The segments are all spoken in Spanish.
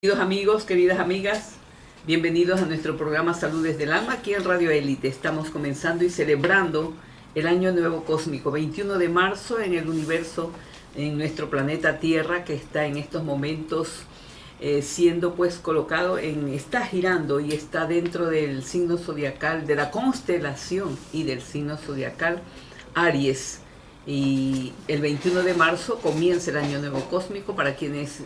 Queridos amigos, queridas amigas, bienvenidos a nuestro programa Salud desde el Alma aquí en Radio Élite. Estamos comenzando y celebrando el Año Nuevo Cósmico, 21 de marzo en el universo, en nuestro planeta Tierra, que está en estos momentos siendo pues colocado está girando y está dentro del signo zodiacal, de la constelación y del signo zodiacal Aries. Y el 21 de marzo comienza el Año Nuevo Cósmico para quienes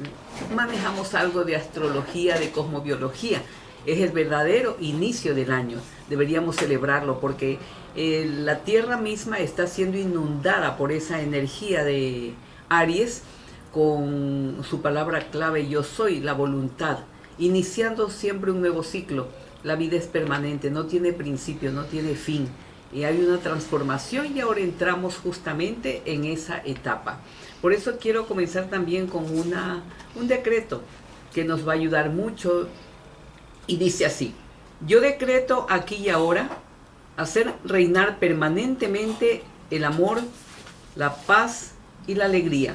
manejamos algo de astrología, de cosmobiología. Es el verdadero inicio del año. Deberíamos celebrarlo porque la Tierra misma está siendo inundada por esa energía de Aries con su palabra clave yo soy, la voluntad, iniciando siempre un nuevo ciclo. La vida es permanente, no tiene principio, no tiene fin. Y hay una transformación y ahora entramos justamente en esa etapa. Por eso quiero comenzar también con un decreto que nos va a ayudar mucho y dice así: yo decreto aquí y ahora hacer reinar permanentemente el amor, la paz y la alegría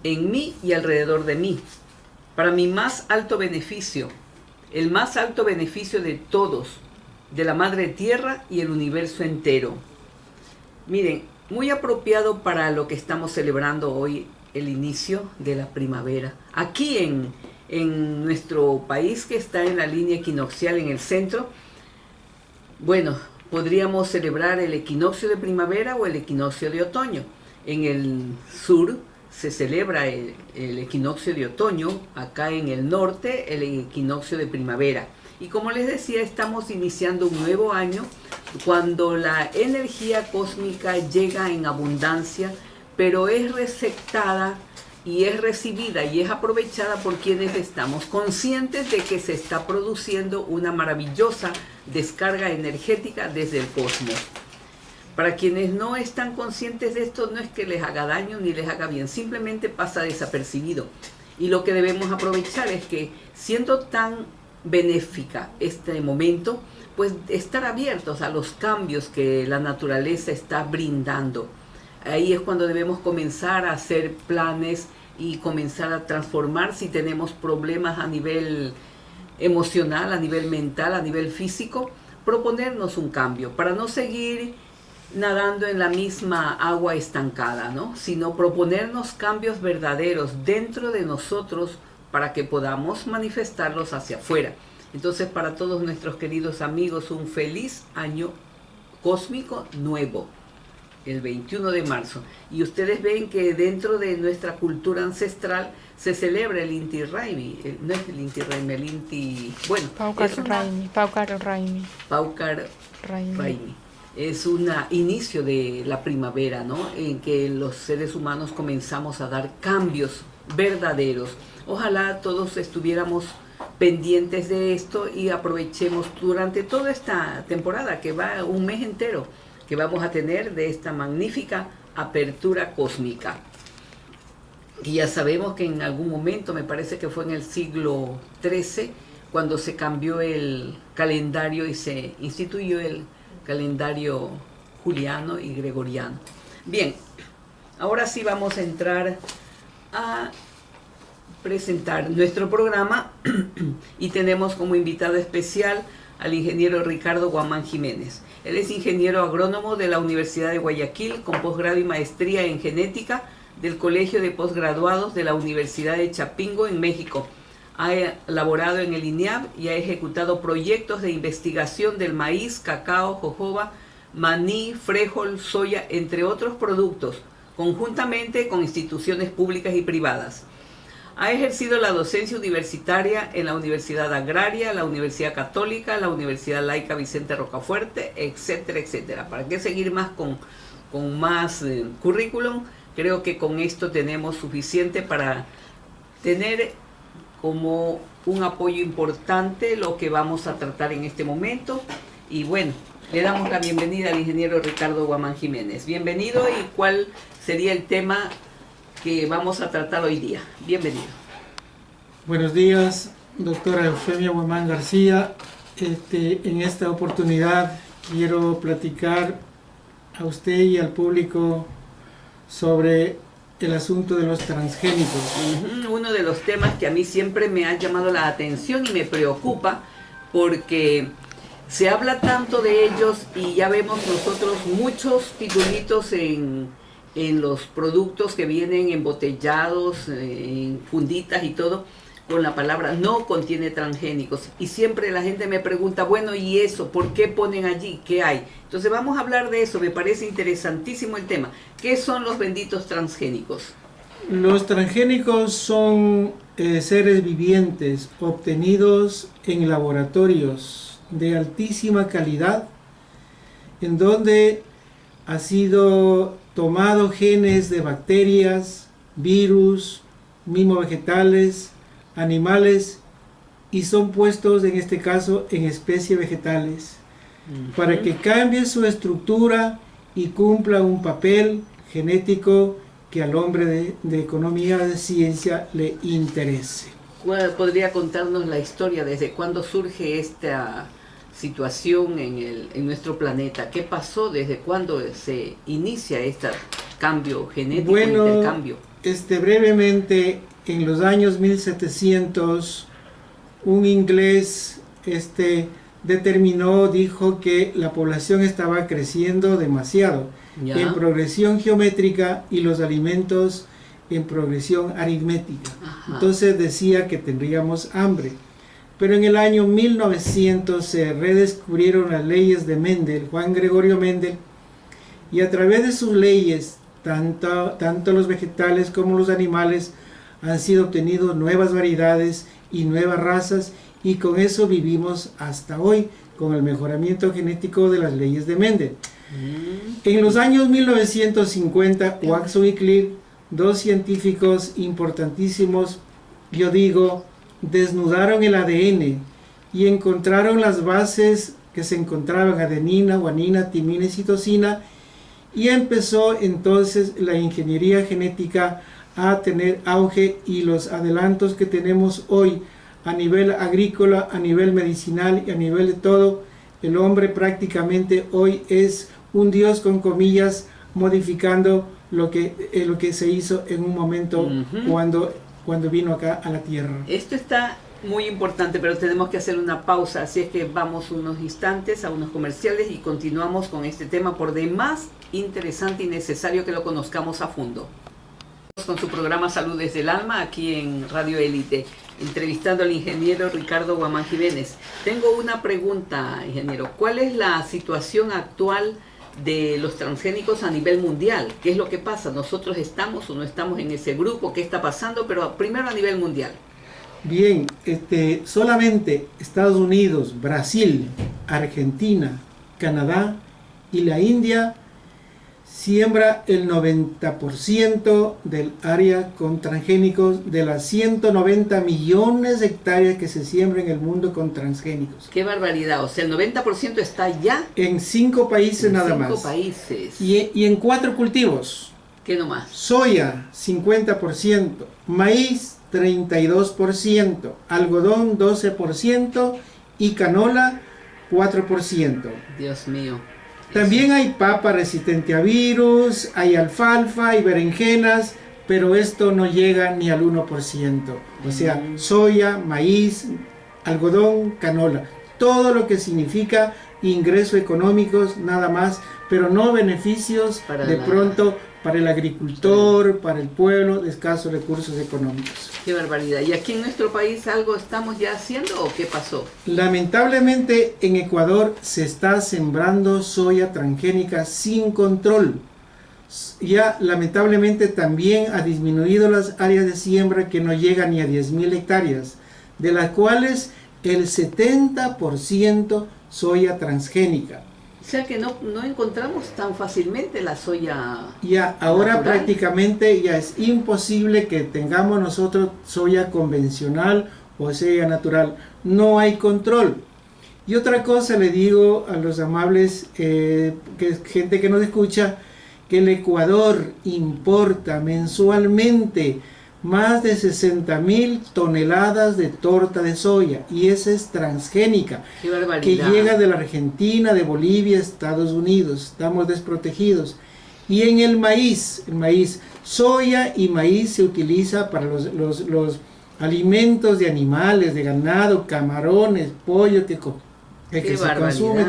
en mí y alrededor de mí, para mi más alto beneficio, el más alto beneficio de todos, de la Madre Tierra y el universo entero. Miren, muy apropiado para lo que estamos celebrando hoy, el inicio de la primavera. Aquí en nuestro país, que está en la línea equinoccial en el centro, bueno, podríamos celebrar el equinoccio de primavera o el equinoccio de otoño. En el sur se celebra el equinoccio de otoño, acá en el norte el equinoccio de primavera. Y como les decía, estamos iniciando un nuevo año cuando la energía cósmica llega en abundancia, pero es receptada y es recibida y es aprovechada por quienes estamos conscientes de que se está produciendo una maravillosa descarga energética desde el cosmos. Para quienes no están conscientes de esto, no es que les haga daño ni les haga bien, simplemente pasa desapercibido. Y lo que debemos aprovechar es que, siendo tan benéfica este momento, pues estar abiertos a los cambios que la naturaleza está brindando. Ahí es cuando debemos comenzar a hacer planes y comenzar a transformar si tenemos problemas a nivel emocional, a nivel mental, a nivel físico, proponernos un cambio para no seguir nadando en la misma agua estancada, ¿no? Sino proponernos cambios verdaderos dentro de nosotros para que podamos manifestarlos hacia afuera. Entonces, para todos nuestros queridos amigos, un feliz año cósmico nuevo, el 21 de marzo. Y ustedes ven que dentro de nuestra cultura ancestral se celebra el Inti Raymi, no es el Inti Raymi, el Inti... Bueno, Paukar Raymi. Es un inicio de la primavera, ¿no? En que los seres humanos comenzamos a dar cambios verdaderos. Ojalá todos estuviéramos pendientes de esto y aprovechemos durante toda esta temporada, que va un mes entero, que vamos a tener de esta magnífica apertura cósmica. Y ya sabemos que en algún momento, me parece que fue en el siglo XIII, cuando se cambió el calendario y se instituyó el calendario juliano y gregoriano. Bien, ahora sí vamos a entrar a presentar nuestro programa y tenemos como invitado especial al ingeniero Ricardo Guamán Jiménez. Él es ingeniero agrónomo de la Universidad de Guayaquil con posgrado y maestría en genética del Colegio de Posgraduados de la Universidad de Chapingo en México. Ha laborado en el INEAB y ha ejecutado proyectos de investigación del maíz, cacao, jojoba, maní, frijol, soya, entre otros productos, conjuntamente con instituciones públicas y privadas. Ha ejercido la docencia universitaria en la Universidad Agraria, la Universidad Católica, la Universidad Laica Vicente Rocafuerte, etcétera, etcétera. ¿Para qué seguir más con más currículum? Creo que con esto tenemos suficiente para tener como un apoyo importante lo que vamos a tratar en este momento. Y bueno, le damos la bienvenida al ingeniero Ricardo Guamán Jiménez. Bienvenido. ¿Y cuál sería el tema que vamos a tratar hoy día? Bienvenido. Buenos días, doctora Eufemia Guamán García. En esta oportunidad quiero platicar a usted y al público sobre el asunto de los transgénicos. Uno de los temas que a mí siempre me ha llamado la atención y me preocupa porque se habla tanto de ellos y ya vemos nosotros muchos titulitos en los productos que vienen embotellados, en funditas y todo, con la palabra no contiene transgénicos. Y siempre la gente me pregunta, bueno, ¿y eso? ¿Por qué ponen allí? ¿Qué hay? Entonces vamos a hablar de eso, me parece interesantísimo el tema. ¿Qué son los benditos transgénicos? Los transgénicos son seres vivientes obtenidos en laboratorios de altísima calidad, en donde ha sido tomado genes de bacterias, virus, mismo vegetales, animales, y son puestos en este caso en especies vegetales para que cambie su estructura y cumpla un papel genético que al hombre de economía, de ciencia, le interese. ¿Podría contarnos la historia desde cuándo surge esta situación en nuestro planeta? ¿Qué pasó? ¿Desde cuándo se inicia este cambio genético, intercambio? Brevemente, en los años 1700, un inglés dijo que la población estaba creciendo demasiado en progresión geométrica y los alimentos en progresión aritmética. Entonces decía que tendríamos hambre. Pero en el año 1900 se redescubrieron las leyes de Mendel, Juan Gregorio Mendel, y a través de sus leyes, tanto los vegetales como los animales han sido obtenidos nuevas variedades y nuevas razas, y con eso vivimos hasta hoy, con el mejoramiento genético de las leyes de Mendel. En los años 1950, Watson y Crick, dos científicos importantísimos, yo digo, desnudaron el ADN y encontraron las bases que se encontraban: adenina, guanina, timina y citosina, y empezó entonces la ingeniería genética a tener auge, y los adelantos que tenemos hoy a nivel agrícola, a nivel medicinal y a nivel de todo, el hombre prácticamente hoy es un dios con comillas, modificando lo que se hizo en un momento cuando vino acá a la tierra. Esto está muy importante, pero tenemos que hacer una pausa, así es que vamos unos instantes a unos comerciales y continuamos con este tema por demás interesante y necesario que lo conozcamos a fondo. Con su programa Salud desde el Alma, aquí en Radio Élite, entrevistando al ingeniero Ricardo Guamán Jiménez. Tengo una pregunta, ingeniero. ¿Cuál es la situación actual de los transgénicos a nivel mundial? ¿Qué es lo que pasa? ¿Nosotros estamos o no estamos en ese grupo? ¿Qué está pasando? Pero primero a nivel mundial. Bien, solamente Estados Unidos, Brasil, Argentina, Canadá y la India siembra el 90% del área con transgénicos de las 190 millones de hectáreas que se siembran en el mundo con transgénicos. ¡Qué barbaridad! O sea, el 90% está ya en 5 países nada más. 5 países. Y en 4 cultivos. ¿Qué nomás? Soya, 50%, maíz, 32%, algodón, 12% y canola, 4%. Dios mío. También hay papa resistente a virus, hay alfalfa, hay berenjenas, pero esto no llega ni al 1%. O sea, soya, maíz, algodón, canola. Todo lo que significa ingresos económicos, nada más, pero no beneficios pronto para el agricultor, para el pueblo de escasos recursos económicos. Qué barbaridad. ¿Y aquí en nuestro país algo estamos ya haciendo o qué pasó? Lamentablemente en Ecuador se está sembrando soya transgénica sin control. Ya lamentablemente también ha disminuido las áreas de siembra, que no llegan ni a 10.000 hectáreas, de las cuales el 70% soya transgénica. O sea que no encontramos tan fácilmente la soya. Ya ahora natural. Prácticamente ya es imposible que tengamos nosotros soya convencional o soya natural. No hay control. Y otra cosa le digo a los amables, gente que nos escucha, que el Ecuador importa mensualmente más de 60.000 toneladas de torta de soya, y esa es transgénica. ¡Qué barbaridad! Que llega de la Argentina, de Bolivia, Estados Unidos. Estamos desprotegidos. Y en el maíz, soya y maíz se utiliza para los alimentos de animales, de ganado, camarones, pollo que se consume,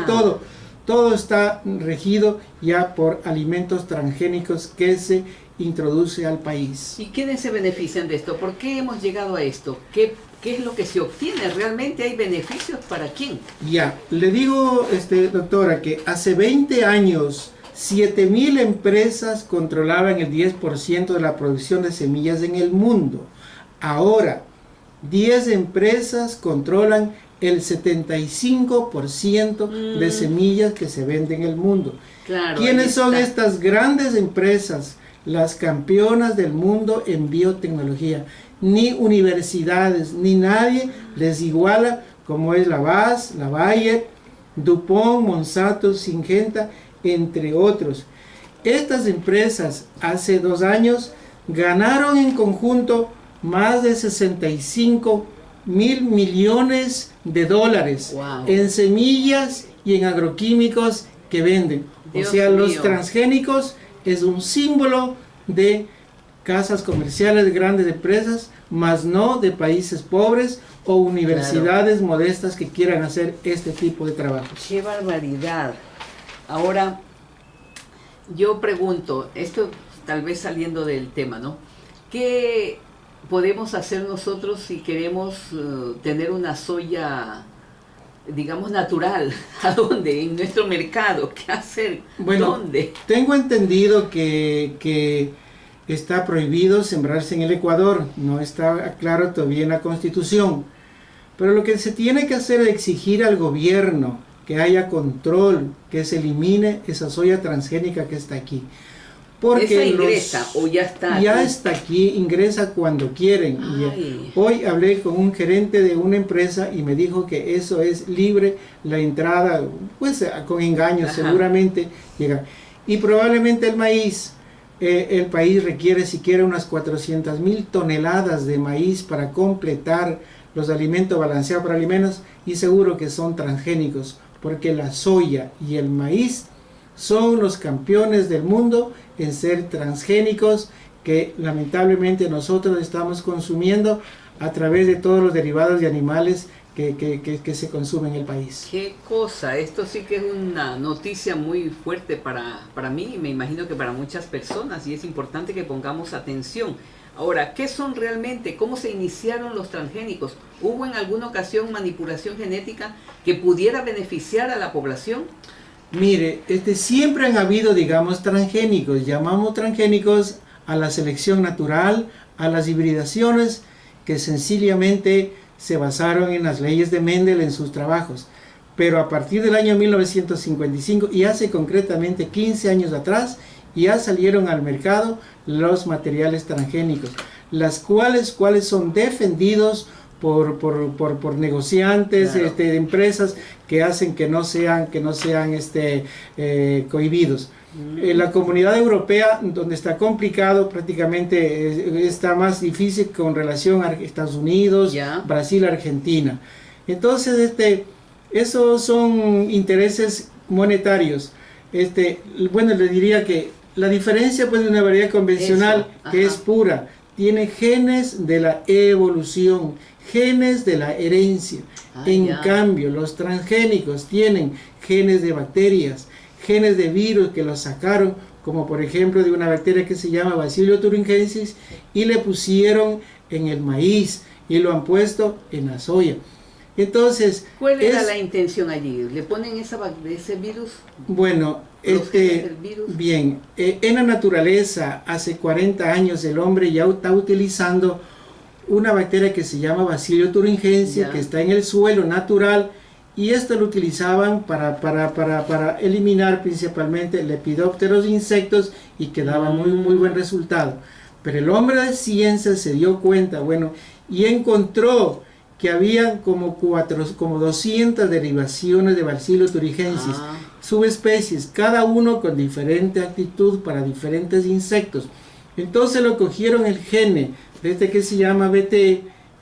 todo está regido ya por alimentos transgénicos que se introduce al país. ¿Y quiénes se benefician de esto? ¿Por qué hemos llegado a esto? ¿Qué es lo que se obtiene? ¿Realmente hay beneficios para quién? Ya, le digo, doctora, que hace 20 años 7.000 empresas controlaban el 10% de la producción de semillas en el mundo. Ahora, 10 empresas controlan el 75% de semillas que se venden en el mundo. Claro, ¿Quiénes son estas grandes empresas? Las campeonas del mundo en biotecnología. Ni universidades, ni nadie les iguala, como es la BASF, la Bayer, DuPont, Monsanto, Syngenta, entre otros. Estas empresas hace 2 años ganaron en conjunto más de 65 mil millones de dólares en semillas y en agroquímicos que venden. Dios o sea, mío. Los transgénicos es un símbolo de casas comerciales de grandes empresas, más no de países pobres o universidades modestas que quieran hacer este tipo de trabajos. ¡Qué barbaridad! Ahora, yo pregunto, esto tal vez saliendo del tema, ¿no? ¿Qué podemos hacer nosotros si queremos tener una soya, digamos, natural? ¿A dónde? En nuestro mercado. ¿Qué hacer? Bueno, ¿dónde? Tengo entendido que está prohibido sembrarse en el Ecuador. No está claro todavía en la Constitución. Pero lo que se tiene que hacer es exigir al gobierno que haya control, que se elimine esa soya transgénica que está aquí. ¿Esa ingresa o ya está aquí? Ya está aquí, ingresa cuando quieren. Hoy hablé con un gerente de una empresa y me dijo que eso es libre, la entrada, pues con engaños seguramente llega. Y probablemente el maíz, el país requiere siquiera unas 400.000 toneladas de maíz para completar los alimentos balanceados para alimentos, y seguro que son transgénicos, porque la soya y el maíz son los campeones del mundo en ser transgénicos, que lamentablemente nosotros estamos consumiendo a través de todos los derivados de animales que se consumen en el país. Qué cosa, esto sí que es una noticia muy fuerte para mí y me imagino que para muchas personas, y es importante que pongamos atención. Ahora, ¿qué son realmente? ¿Cómo se iniciaron los transgénicos? ¿Hubo en alguna ocasión manipulación genética que pudiera beneficiar a la población? Mire, siempre han habido, digamos, transgénicos. Llamamos transgénicos a la selección natural, a las hibridaciones que sencillamente se basaron en las leyes de Mendel en sus trabajos. Pero a partir del año 1955, y hace concretamente 15 años atrás, ya salieron al mercado los materiales transgénicos, cuáles son defendidos por negociantes, de empresas que hacen que no sean cohibidos. La comunidad europea, donde está complicado, prácticamente está más difícil con relación a Estados Unidos, Brasil, Argentina. Entonces, esos son intereses monetarios. Bueno, le diría que la diferencia pues de una variedad convencional que es pura, tiene genes de la evolución, genes de la herencia. Cambio, los transgénicos tienen genes de bacterias, genes de virus que los sacaron, como por ejemplo de una bacteria que se llama Bacillus thuringiensis, y le pusieron en el maíz y lo han puesto en la soya. Entonces, ¿cuál era la intención allí? ¿Le ponen ese virus? Bueno, bien, en la naturaleza hace 40 años el hombre ya está utilizando una bacteria que se llama Bacillus thuringiensis, que está en el suelo natural, y esto lo utilizaban para eliminar principalmente lepidópteros, insectos, y que daba muy buen resultado. Pero el hombre de ciencia se dio cuenta, y encontró que había como 200 derivaciones de Bacillus thuringiensis, subespecies, cada uno con diferente actitud para diferentes insectos. Entonces lo cogieron el gene, que se llama BT,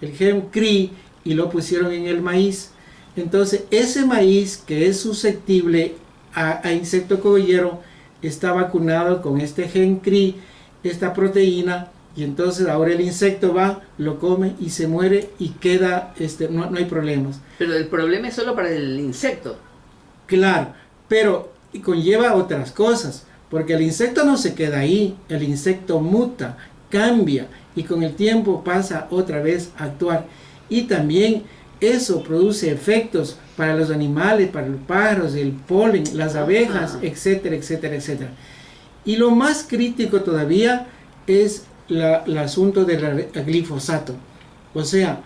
el gen CRI, y lo pusieron en el maíz. Entonces ese maíz que es susceptible a insecto cogollero está vacunado con este gen CRI, esta proteína, y entonces ahora el insecto va, lo come y se muere y queda, no hay problemas. Pero el problema es solo para el insecto. Claro, pero conlleva otras cosas, porque el insecto no se queda ahí, el insecto muta, cambia y con el tiempo pasa otra vez a actuar. Y también eso produce efectos para los animales, para los pájaros, el polen, las abejas, etcétera, etcétera, etcétera. Y lo más crítico todavía es el asunto del glifosato. O sea,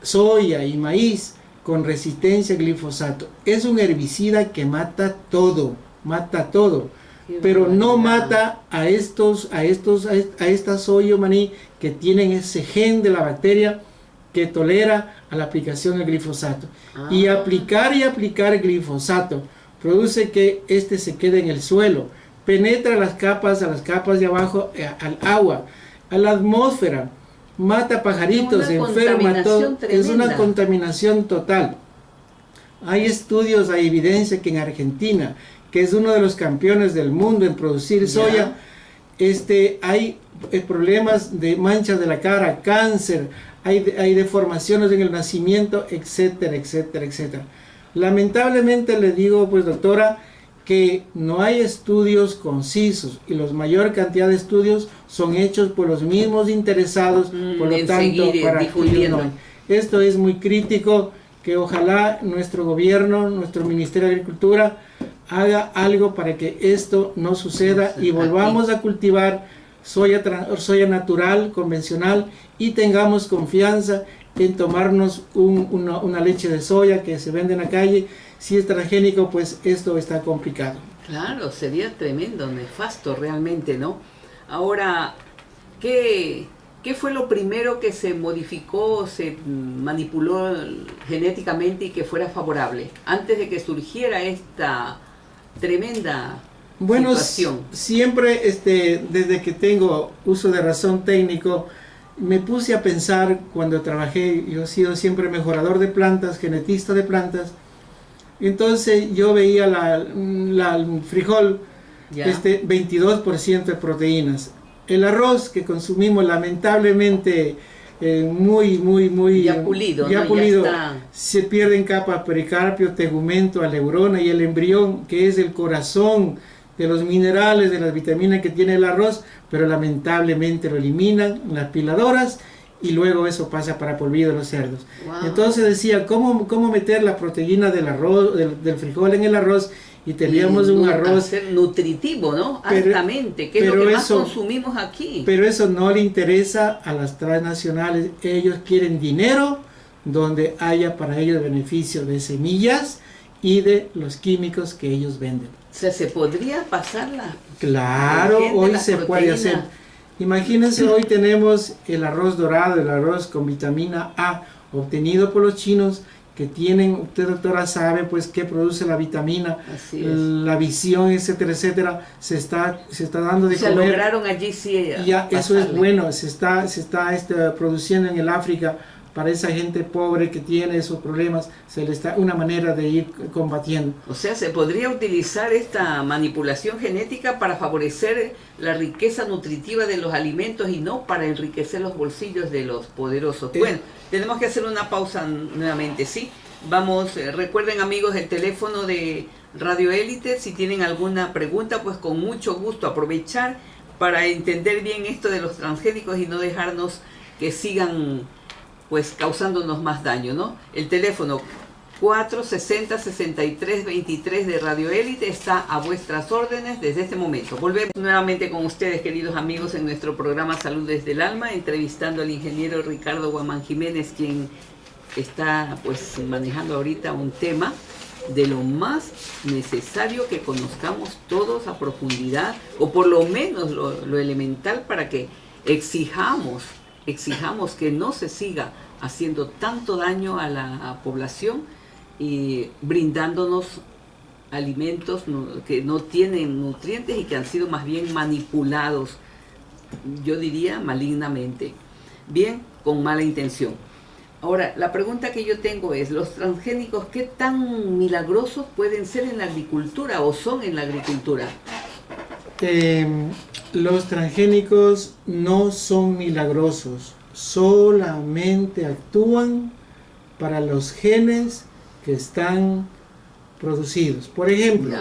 soya y maíz con resistencia a glifosato. Es un herbicida que mata todo, pero no mata a esta soya o maní que tienen ese gen de la bacteria que tolera a la aplicación del glifosato. Y aplicar glifosato produce que se quede en el suelo, penetra a las capas de abajo, al agua, a la atmósfera, mata pajaritos, enferma todo. Es una contaminación total. Hay estudios, hay evidencia que en Argentina, que es uno de los campeones del mundo en producir soya, hay problemas de manchas de la cara, cáncer, hay deformaciones en el nacimiento, etcétera, etcétera, etcétera. Lamentablemente le digo, pues doctora, que no hay estudios concisos y la mayor cantidad de estudios son hechos por los mismos interesados, por lo tanto, para difundiendo. Esto es muy crítico, que ojalá nuestro gobierno, nuestro Ministerio de Agricultura haga algo para que esto no suceda y volvamos a cultivar soya natural, convencional, y tengamos confianza en tomarnos una leche de soya que se vende en la calle. Si es transgénico, pues esto está complicado. Claro, sería tremendo, nefasto realmente, ¿no? Ahora, ¿qué fue lo primero que se modificó, se manipuló genéticamente y que fuera favorable antes de que surgiera esta tremenda situación? Siempre desde que tengo uso de razón técnico, me puse a pensar cuando trabajé. Yo he sido siempre mejorador de plantas, genetista de plantas. Entonces yo veía el frijol, 22% de proteínas. El arroz que consumimos, lamentablemente, muy ya pulido, se pierden capas pericarpio, tegumento, aleurona y el embrión, que es el corazón de los minerales, de las vitaminas que tiene el arroz, pero lamentablemente lo eliminan las piladoras y luego eso pasa para polvillo de los cerdos. Wow. Entonces decía, ¿cómo meter la proteína del arroz, del frijol en el arroz? Y teníamos un arroz ser nutritivo, ¿no? Altamente, que es lo que más consumimos aquí. Pero eso no le interesa a las transnacionales. Ellos quieren dinero donde haya para ellos beneficio de semillas y de los químicos que ellos venden. O sea, ¿se podría pasarla? Claro, hoy se puede hacer. Imagínense, hoy tenemos el arroz dorado, el arroz con vitamina A, obtenido por los chinos, que tienen, usted doctora sabe pues qué produce la vitamina, la visión, etcétera, etcétera, se está dando de comer. Se lograron allí ya, eso es bueno, se está produciendo en el África para esa gente pobre que tiene esos problemas, se le está una manera de ir combatiendo. O sea, se podría utilizar esta manipulación genética para favorecer la riqueza nutritiva de los alimentos y no para enriquecer los bolsillos de los poderosos. Bueno, tenemos que hacer una pausa nuevamente, ¿sí? Vamos, recuerden amigos el teléfono de Radio Élite, si tienen alguna pregunta, pues con mucho gusto aprovechar para entender bien esto de los transgénicos y no dejarnos que sigan pues causándonos más daño, ¿no? El teléfono 460-6323 de Radio Élite está a vuestras órdenes desde este momento. Volvemos nuevamente con ustedes, queridos amigos, en nuestro programa Salud desde el Alma, entrevistando al ingeniero Ricardo Guamán Jiménez, quien está pues manejando ahorita un tema de lo más necesario que conozcamos todos a profundidad, o por lo menos lo elemental, para que exijamos que no se siga haciendo tanto daño a la población y brindándonos alimentos que no tienen nutrientes y que han sido más bien manipulados, yo diría malignamente, bien, con mala intención. Ahora, la pregunta que yo tengo es, ¿los transgénicos qué tan milagrosos pueden ser en la agricultura o son en la agricultura? los transgénicos no son milagrosos, solamente actúan para los genes que están producidos. Por ejemplo,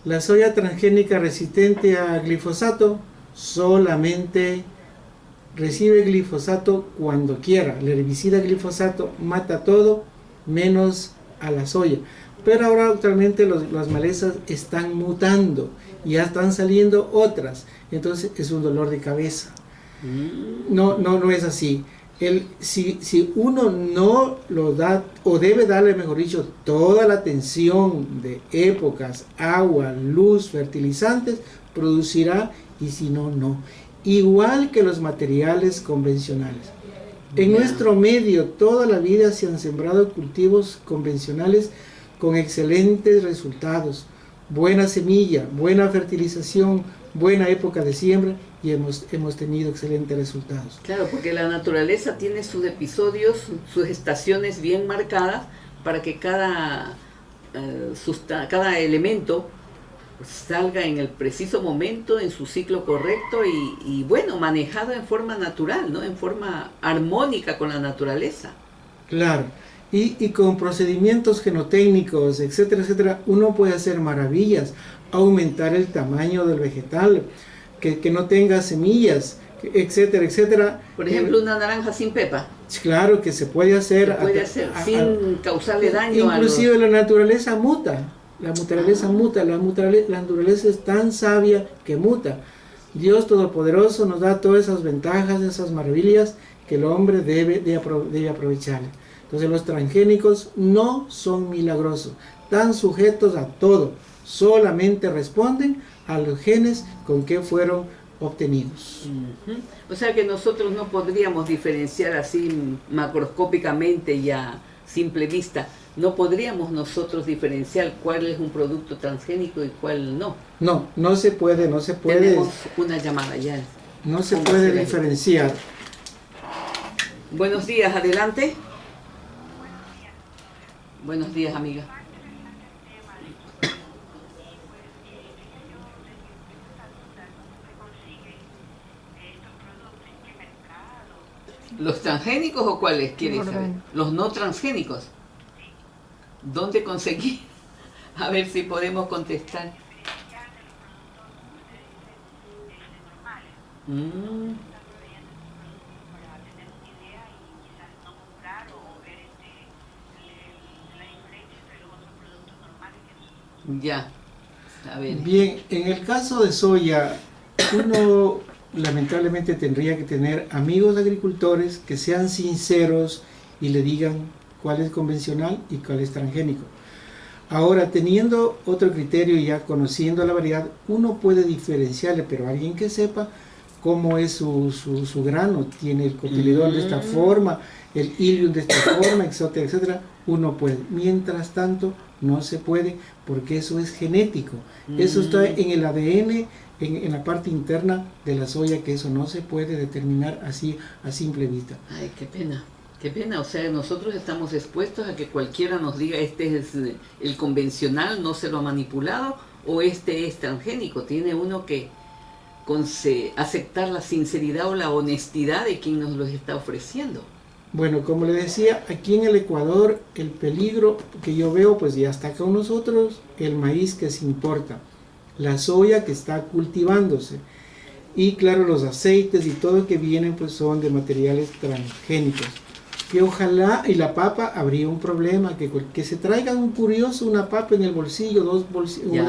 la soya transgénica resistente a glifosato solamente recibe glifosato cuando quiera. El herbicida glifosato mata todo menos a la soya. Pero ahora actualmente las malezas están mutando, ya están saliendo otras, entonces es un dolor de cabeza. No es así. Si uno no lo da, o debe darle, mejor dicho, toda la atención de épocas, agua, luz, fertilizantes, producirá, y si no, no. Igual que los materiales convencionales. En nuestro medio, toda la vida se han sembrado cultivos convencionales con excelentes resultados, buena semilla, buena fertilización, buena época de siembra, y hemos tenido excelentes resultados. Claro, porque la naturaleza tiene sus episodios, sus estaciones bien marcadas para que cada elemento salga en el preciso momento, en su ciclo correcto y bueno, manejado en forma natural, ¿no? En forma armónica con la naturaleza. Claro. Y con procedimientos genotécnicos, etcétera, etcétera, uno puede hacer maravillas, aumentar el tamaño del vegetal, que no tenga semillas, etcétera, etcétera. Por ejemplo, una naranja sin pepa. Claro que se puede hacer. Sin causarle daño. Inclusive la naturaleza muta. La naturaleza muta. La naturaleza es tan sabia que muta. Dios Todopoderoso nos da todas esas ventajas, esas maravillas que el hombre debe aprovechar. Entonces los transgénicos no son milagrosos, están sujetos a todo, solamente responden a los genes con que fueron obtenidos. O sea que nosotros no podríamos diferenciar así macroscópicamente y a simple vista, no podríamos nosotros diferenciar cuál es un producto transgénico y cuál no. No se puede. Tenemos una llamada ya. No se puede diferenciar. Buenos días, adelante. Buenos días, amiga. ¿Los transgénicos o cuáles quieres saber? Los no transgénicos. ¿Dónde conseguí? A ver si podemos contestar. Ya, a ver. Bien, en el caso de soya, uno lamentablemente tendría que tener amigos agricultores que sean sinceros y le digan cuál es convencional y cuál es transgénico. Ahora, teniendo otro criterio y ya conociendo la variedad, uno puede diferenciarle, pero alguien que sepa cómo es su grano, tiene el cotiledón de esta forma, el ilium de esta forma, etcétera, etcétera, uno puede. Mientras tanto, no se puede, porque eso es genético. Eso está en el ADN, en la parte interna de la soya, que eso no se puede determinar así a simple vista. Ay, qué pena, o sea, nosotros estamos expuestos a que cualquiera nos diga este es el convencional, no se lo ha manipulado, o este es transgénico. Tiene uno que aceptar la sinceridad o la honestidad de quien nos los está ofreciendo. Bueno, como le decía, aquí en el Ecuador el peligro que yo veo, pues ya está con nosotros, el maíz que se importa, la soya que está cultivándose, y claro, los aceites y todo que vienen pues son de materiales transgénicos. Que ojalá, y la papa habría un problema, que se traigan un curioso, una papa en el bolsillo, dos bolsillos,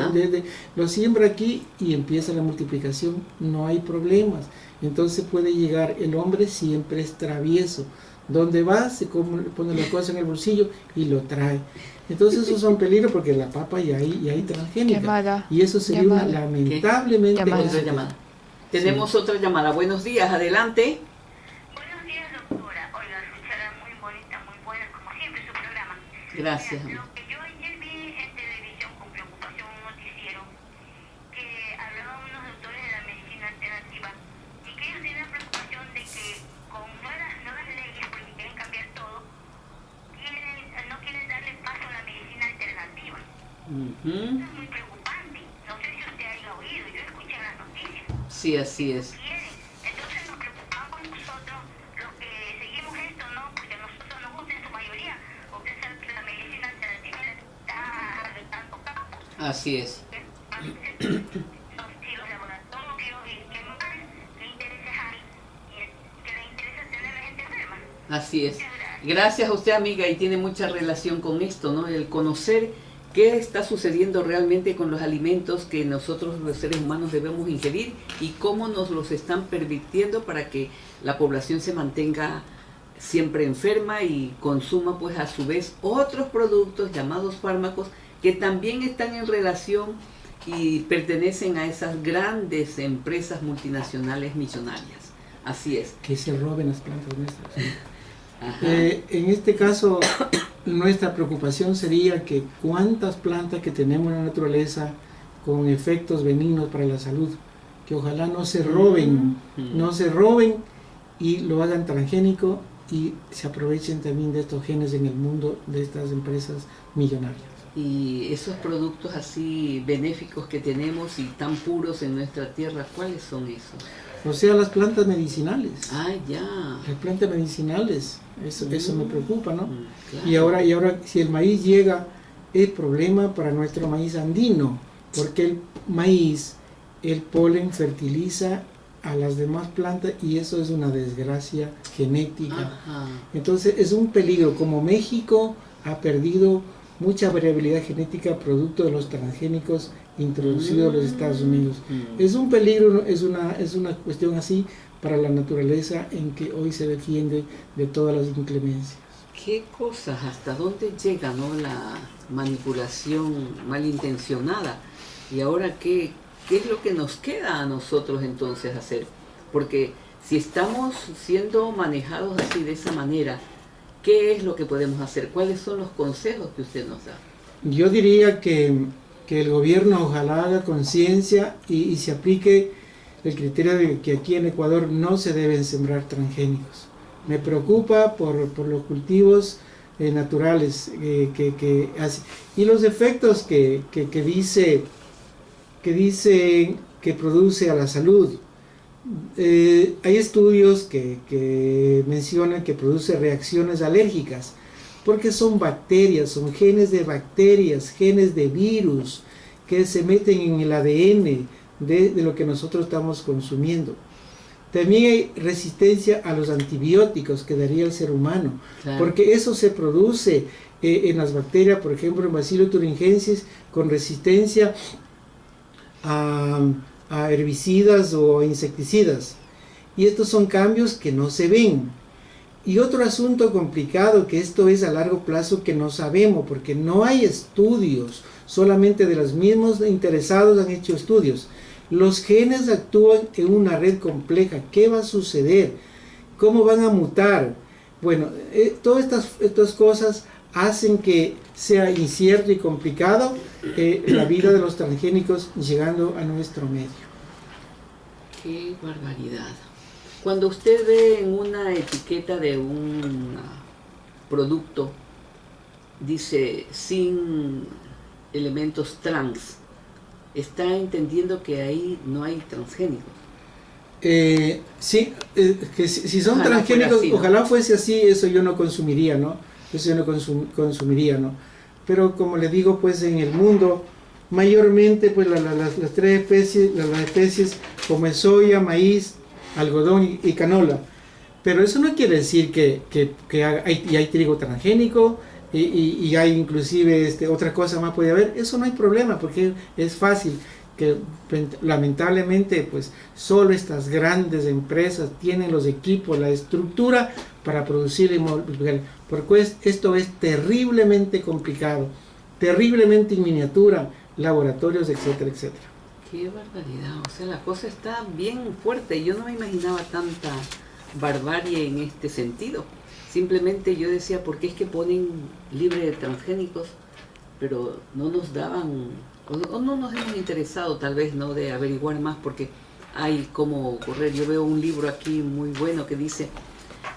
lo siembra aquí y empieza la multiplicación, no hay problemas. Entonces puede llegar, el hombre siempre es travieso, donde va se pone la cosa en el bolsillo y lo trae. Entonces esos son peligros porque la papa ya hay transgénica. Llamada. Y eso sería una, lamentablemente... Otra llamada. Tenemos otra llamada. Buenos días, adelante. Gracias. Lo que yo ayer vi en televisión con preocupación un noticiero que hablaban unos doctores de la medicina alternativa y que ellos tienen preocupación de que con nuevas leyes, porque quieren cambiar todo, no quieren darle paso a la medicina alternativa. Eso es muy preocupante. No sé si usted haya oído, yo he escuchado Sí, así es. quieren. Entonces nos preocupamos nosotros, los que seguimos esto, ¿no? Porque a nosotros nos gusta en su mayoría. Usted sabe que la medicina alternativa está dando campo. Así es. Si los laboratorios y qué más, qué intereses hay, y que les interesa tener a la gente enferma. Así es. Gracias a usted, amiga, y tiene mucha relación con esto, ¿no? El conocer qué está sucediendo realmente con los alimentos que nosotros los seres humanos debemos ingerir y cómo nos los están permitiendo para que la población se mantenga siempre enferma y consuma pues a su vez otros productos llamados fármacos que también están en relación y pertenecen a esas grandes empresas multinacionales millonarias. Así es. Que se roben las plantas nuestras. En este caso, nuestra preocupación sería que cuántas plantas que tenemos en la naturaleza con efectos benignos para la salud, que ojalá no se roben, y lo hagan transgénico y se aprovechen también de estos genes en el mundo de estas empresas millonarias. Y esos productos así benéficos que tenemos y tan puros en nuestra tierra, ¿cuáles son esos? O sea, las plantas medicinales. Ah, ya. Las plantas medicinales, eso me preocupa, ¿no? Claro. Y ahora si el maíz llega, es problema para nuestro maíz andino, porque el maíz, el polen fertiliza a las demás plantas y eso es una desgracia genética. Ajá. Entonces es un peligro, como México ha perdido mucha variabilidad genética producto de los transgénicos introducidos en los Estados Unidos. Es un peligro, es una cuestión así para la naturaleza en que hoy se defiende de todas las inclemencias. ¿Qué cosas, hasta dónde llega, ¿no? La manipulación malintencionada? Y ahora, ¿qué es lo que nos queda a nosotros entonces hacer? Porque si estamos siendo manejados así de esa manera, ¿qué es lo que podemos hacer? ¿Cuáles son los consejos que usted nos da? Yo diría que el gobierno ojalá haga conciencia y se aplique el criterio de que aquí en Ecuador no se deben sembrar transgénicos. Me preocupa por los cultivos naturales que hace. Y los efectos que dice que produce a la salud. Hay estudios que mencionan que produce reacciones alérgicas, porque son bacterias, son genes de bacterias, genes de virus que se meten en el ADN de lo que nosotros estamos consumiendo. También hay resistencia a los antibióticos que daría el ser humano, claro, porque eso se produce en las bacterias, por ejemplo en Bacillus thuringiensis, con resistencia a herbicidas o insecticidas. Y estos son cambios que no se ven. Y otro asunto complicado, que esto es a largo plazo que no sabemos, porque no hay estudios, solamente de los mismos interesados han hecho estudios. Los genes actúan en una red compleja. ¿Qué va a suceder? ¿Cómo van a mutar? Bueno, todas estas cosas hacen que sea incierto y complicado la vida de los transgénicos llegando a nuestro medio. ¡Qué barbaridad! Cuando usted ve en una etiqueta de un producto, dice sin elementos trans, ¿está entendiendo que ahí no hay transgénicos? Sí, que si son transgénicos, así, ¿no? Ojalá fuese así, eso yo no consumiría, ¿no? Eso yo no consumiría, ¿no? Pero como les digo, pues en el mundo, mayormente pues las tres especies, las especies como es soya, maíz, algodón y canola. Pero eso no quiere decir que hay trigo transgénico y hay inclusive otra cosa más puede haber. Eso no hay problema porque es fácil, que lamentablemente pues solo estas grandes empresas tienen los equipos, la estructura para producir y multiplicar, porque esto es terriblemente complicado, terriblemente en miniatura, laboratorios, etcétera, etcétera. Qué barbaridad, o sea, la cosa está bien fuerte. Yo no me imaginaba tanta barbarie en este sentido. Simplemente yo decía, ¿por qué es que ponen libre de transgénicos? Pero no nos daban, o no nos hemos interesado tal vez, ¿no?, de averiguar más, porque hay cómo correr. Yo veo un libro aquí muy bueno que dice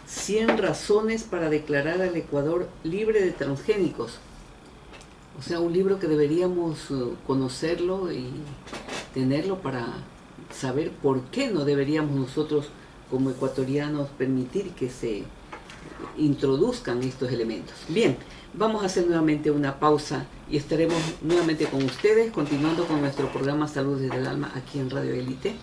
100 razones para declarar al Ecuador libre de transgénicos. O sea, un libro que deberíamos conocerlo y tenerlo para saber por qué no deberíamos nosotros como ecuatorianos permitir que se introduzcan estos elementos. Bien, vamos a hacer nuevamente una pausa y estaremos nuevamente con ustedes, continuando con nuestro programa Salud desde el Alma aquí en Radio Élite.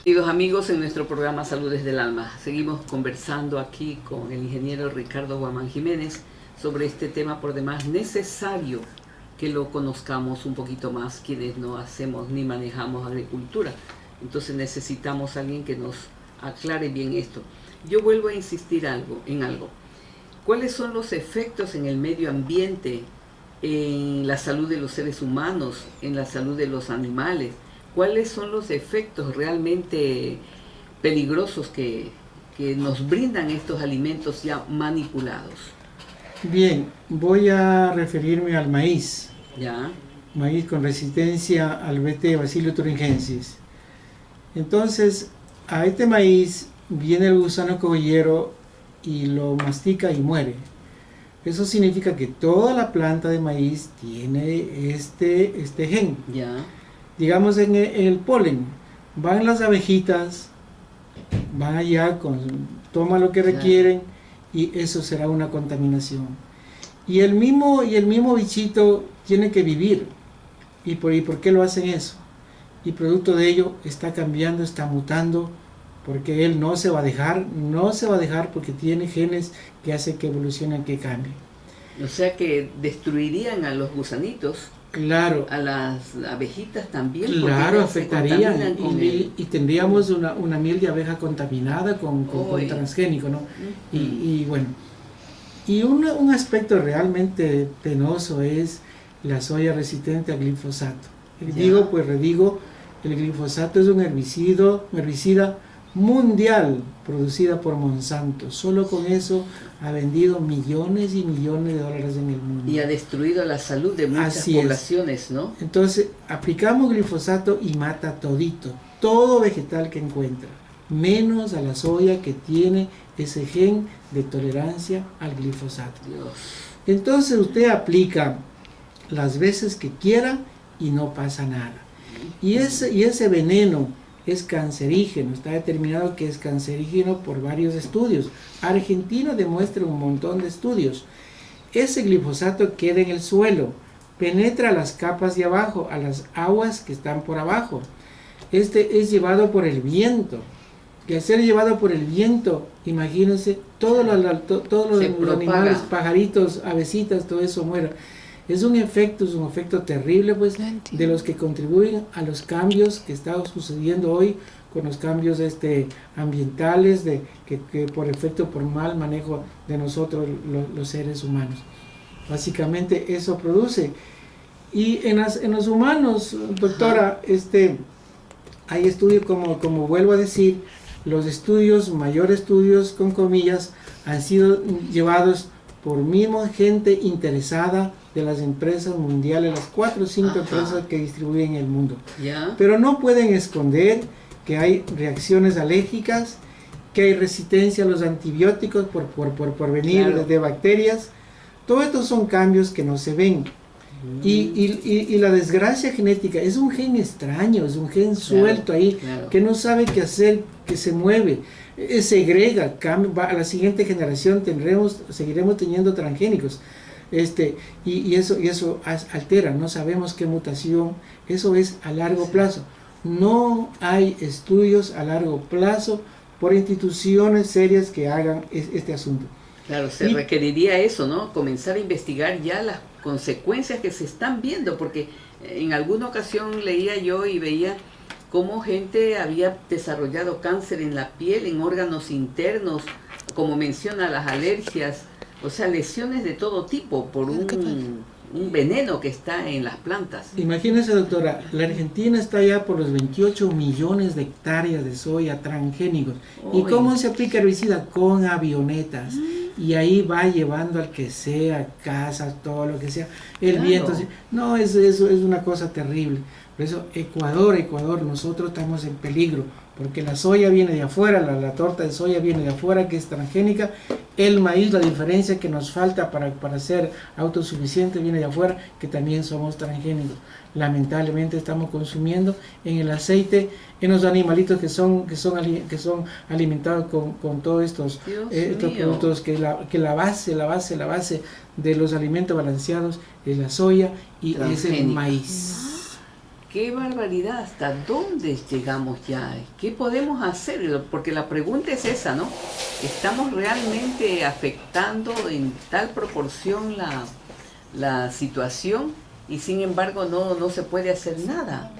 Queridos amigos, en nuestro programa Salud desde el Alma seguimos conversando aquí con el ingeniero Ricardo Guamán Jiménez sobre este tema por demás necesario que lo conozcamos un poquito más quienes no hacemos ni manejamos agricultura. Entonces necesitamos a alguien que nos aclare bien esto. Yo vuelvo a insistir en algo. ¿Cuáles son los efectos en el medio ambiente, en la salud de los seres humanos, en la salud de los animales? ¿Cuáles son los efectos realmente peligrosos que nos brindan estos alimentos ya manipulados? Bien, voy a referirme al maíz. ¿Ya? Maíz con resistencia al Bt Bacillus thuringiensis. Entonces, a este maíz viene el gusano cogollero y lo mastica y muere. Eso significa que toda la planta de maíz tiene este gen. ¿Ya? Digamos en el polen, van las abejitas, van allá, toma lo que requieren y eso será una contaminación. Y el mismo bichito tiene que vivir. ¿Y por qué lo hacen eso? Y producto de ello está cambiando, está mutando, porque él no se va a dejar porque tiene genes que hacen que evolucionen, que cambien. O sea que destruirían a los gusanitos. Claro. A las abejitas también. Claro, afectarían y tendríamos una miel de abeja contaminada con transgénico, ¿no? Y bueno, y un aspecto realmente penoso es la soya resistente al glifosato. Redigo, el glifosato es un herbicida mundial producida por Monsanto. Solo con eso ha vendido millones y millones de dólares en el mundo. Y ha destruido la salud de muchas poblaciones, ¿no? Entonces, aplicamos glifosato y mata todito, todo vegetal que encuentra, menos a la soya que tiene ese gen de tolerancia al glifosato. Dios. Entonces usted aplica las veces que quiera y no pasa nada. Y ese veneno es cancerígeno, está determinado que es cancerígeno por varios estudios. Argentina demuestra un montón de estudios. Ese glifosato queda en el suelo, penetra las capas de abajo, a las aguas que están por abajo. Este es llevado por el viento. Y al ser llevado por el viento, imagínense, todos los animales, pajaritos, avecitas, todo eso muere. Es un efecto terrible, pues, de los que contribuyen a los cambios que están sucediendo hoy, con los cambios ambientales, que por efecto, por mal manejo de nosotros, los seres humanos. Básicamente eso produce. Y en los humanos, doctora, hay estudios, como vuelvo a decir, los mayores estudios, con comillas, han sido llevados por misma gente interesada de las empresas mundiales, las 4 o 5 empresas que distribuyen el mundo. ¿Ya? Pero no pueden esconder que hay reacciones alérgicas, que hay resistencia a los antibióticos por venir de bacterias. Todos estos son cambios que no se ven. Y la desgracia genética es un gen extraño, es un gen suelto ahí, que no sabe qué hacer, que se mueve, segrega, cambia, a la siguiente generación seguiremos teniendo transgénicos. Y eso altera, no sabemos qué mutación, eso es a largo plazo. No hay estudios a largo plazo por instituciones serias que hagan este asunto. Claro, se requeriría eso, ¿no? Comenzar a investigar ya las consecuencias que se están viendo, porque en alguna ocasión leía yo y veía cómo gente había desarrollado cáncer en la piel, en órganos internos, como menciona las alergias, o sea, lesiones de todo tipo por un veneno que está en las plantas. Imagínese, doctora, la Argentina está ya por los 28 millones de hectáreas de soya transgénicos. ¿Y cómo se aplica herbicida? Con avionetas. y ahí va llevando al que sea, casas, todo lo que sea, el Claro. viento. No, eso es una cosa terrible. Por eso Ecuador, nosotros estamos en peligro, porque la soya viene de afuera, la torta de soya viene de afuera, que es transgénica. El maíz, la diferencia que nos falta para ser autosuficiente viene de afuera, que también somos transgénicos. Lamentablemente estamos consumiendo en el aceite, en los animalitos que son alimentados con todos estos productos, que la base de los alimentos balanceados es la soya y es el maíz. ¡Qué barbaridad! ¿Hasta dónde llegamos ya? ¿Qué podemos hacer? Porque la pregunta es esa, ¿no? ¿Estamos realmente afectando en tal proporción la situación y sin embargo no se puede hacer nada?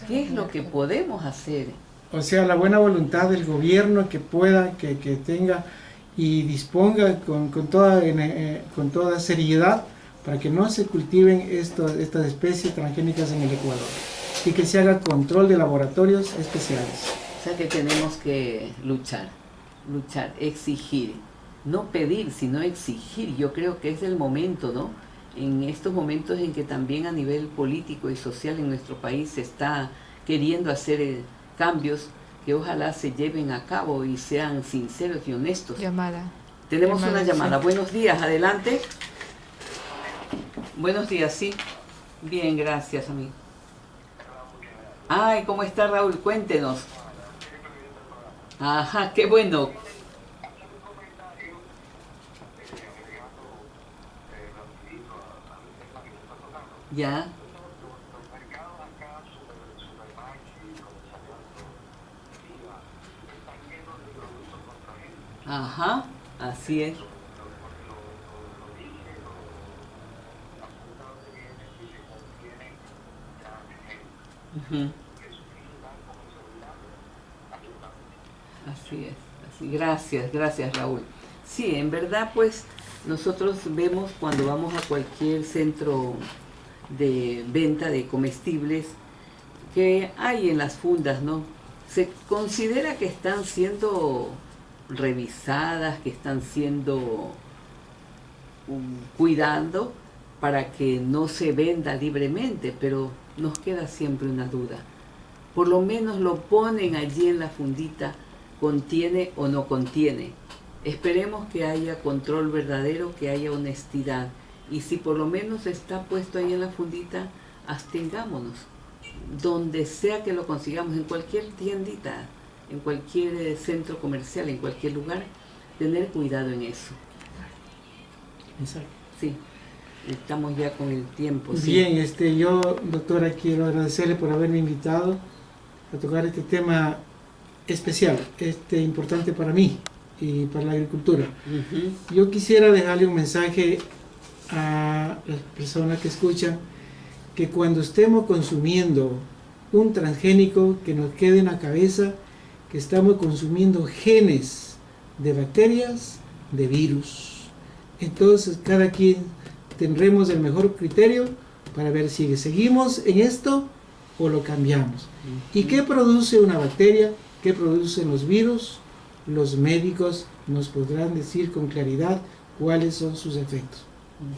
¿Qué es lo que podemos hacer? O sea, la buena voluntad del gobierno que pueda, que tenga y disponga con toda seriedad para que no se cultiven estas especies transgénicas en el Ecuador y que se haga control de laboratorios especiales. O sea que tenemos que luchar, exigir, no pedir, sino exigir. Yo creo que es el momento, ¿no? En estos momentos en que también a nivel político y social en nuestro país se está queriendo hacer cambios que ojalá se lleven a cabo y sean sinceros y honestos. Tenemos una llamada. Sí. Buenos días, adelante. Buenos días, sí. Bien, gracias, amigo. Ay, ¿cómo está Raúl? Cuéntenos. Ajá, qué bueno. Ya. Ajá, así es. Uh-huh. Así es, así. Gracias Raúl. Sí, en verdad pues nosotros vemos cuando vamos a cualquier centro de venta de comestibles que hay en las fundas, ¿no? Se considera que están siendo revisadas, que están siendo cuidando para que no se venda libremente, pero nos queda siempre una duda. Por lo menos lo ponen allí en la fundita, contiene o no contiene. Esperemos que haya control verdadero, que haya honestidad. Y si por lo menos está puesto ahí en la fundita, abstengámonos. Donde sea que lo consigamos, en cualquier tiendita, en cualquier centro comercial, en cualquier lugar, tener cuidado en eso. Exacto. Sí. Estamos ya con el tiempo. Bien, sí. Yo, doctora, quiero agradecerle por haberme invitado a tocar este tema especial, importante para mí y para la agricultura. Uh-huh. Yo quisiera dejarle un mensaje a las personas que escuchan, que cuando estemos consumiendo un transgénico, que nos quede en la cabeza que estamos consumiendo genes de bacterias, de virus. Entonces, cada quien tendremos el mejor criterio para ver si seguimos en esto o lo cambiamos. ¿Y qué produce una bacteria? ¿Qué producen los virus? Los médicos nos podrán decir con claridad cuáles son sus efectos.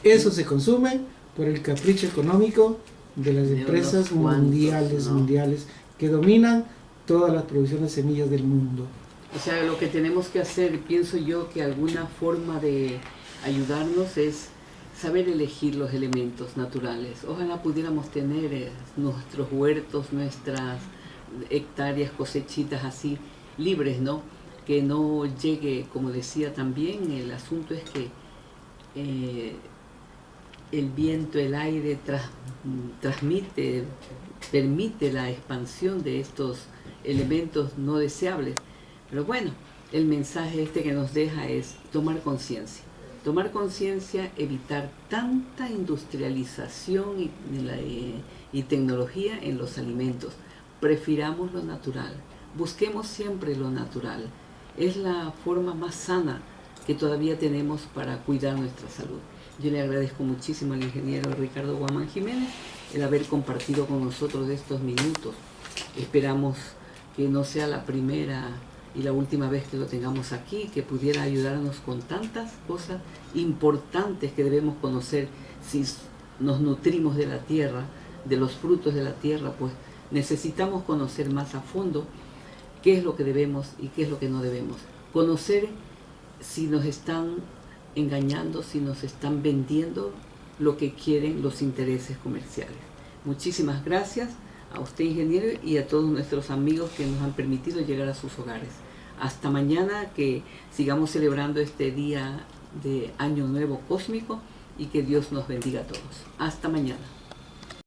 Eso se consume por el capricho económico de las empresas mundiales que dominan todas las producciones de semillas del mundo. O sea, lo que tenemos que hacer, pienso yo, que alguna forma de ayudarnos es saber elegir los elementos naturales. Ojalá pudiéramos tener nuestros huertos, nuestras hectáreas, cosechitas así, libres, ¿no? Que no llegue, como decía también, el asunto es que el viento, el aire permite la expansión de estos elementos no deseables. Pero bueno, el mensaje que nos deja es tomar conciencia. Tomar conciencia, evitar tanta industrialización y tecnología en los alimentos. Prefiramos lo natural, busquemos siempre lo natural. Es la forma más sana que todavía tenemos para cuidar nuestra salud. Yo le agradezco muchísimo al ingeniero Ricardo Guamán Jiménez el haber compartido con nosotros estos minutos. Esperamos que no sea la primera y la última vez que lo tengamos aquí, que pudiera ayudarnos con tantas cosas importantes que debemos conocer. Si nos nutrimos de la tierra, de los frutos de la tierra, pues necesitamos conocer más a fondo qué es lo que debemos y qué es lo que no debemos. Conocer si nos están engañando, si nos están vendiendo lo que quieren los intereses comerciales. Muchísimas gracias a usted, ingeniero, y a todos nuestros amigos que nos han permitido llegar a sus hogares. Hasta mañana, que sigamos celebrando este día de Año Nuevo Cósmico y que Dios nos bendiga a todos. Hasta mañana.